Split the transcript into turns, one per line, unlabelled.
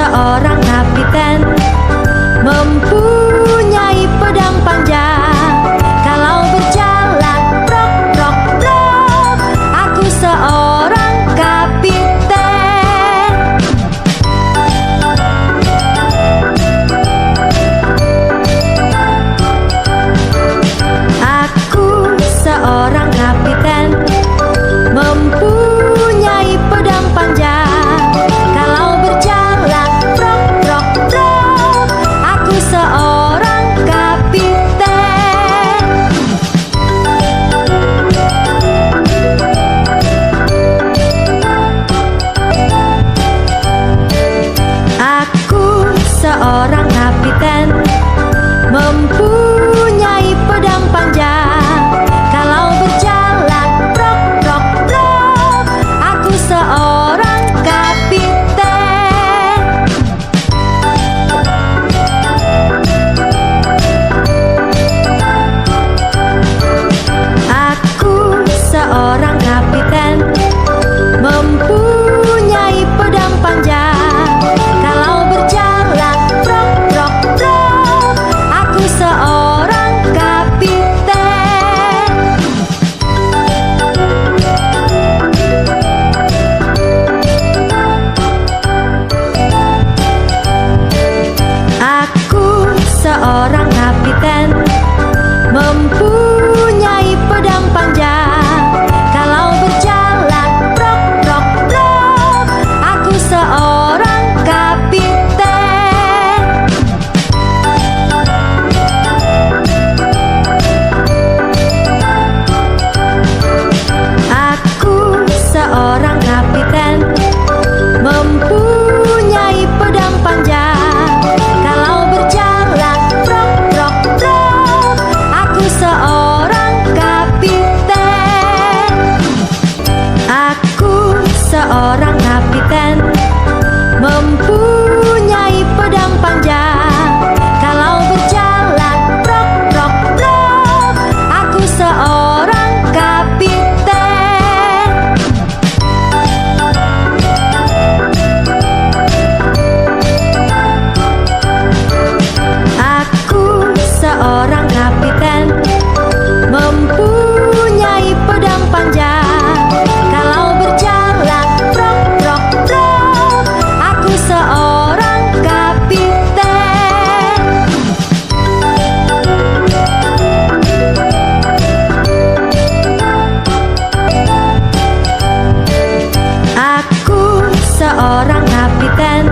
seorang kapiten, mempunyai pedang panjang. Kalau berjalan brok brok brok, aku seorang kapiten. Aku seorang kapiten, mempunyai pedang panjang. Kalau berjalan brok brok brok, aku seorang kapiten. Aku seorang kapiten, mempunyai pedang panjang. Kalau berjalan brok brok brok, aku seorang kapiten. Aku seorang kapiten, mempunyai pedang panjang. Kalau berjalan brok brok brok, aku seorang kapiten. Aku seorang kapiten, mempunyai pedang panjang. Kalau berjalan brok brok brok, aku seorang kapiten. Aku seorang kapiten, mempunyai pedang panjang. Kalau berjalan brok brok brok, aku seorang kapiten. Aku seorang kapiten, mempunyai pedang panjang. Kalau berjalan brok brok brok, aku seorang kapiten. Aku seorang kapiten, mempunyai pedang panjang. Kalau berjalan brok brok brok, aku seorang kapiten. Aku seorang kapiten,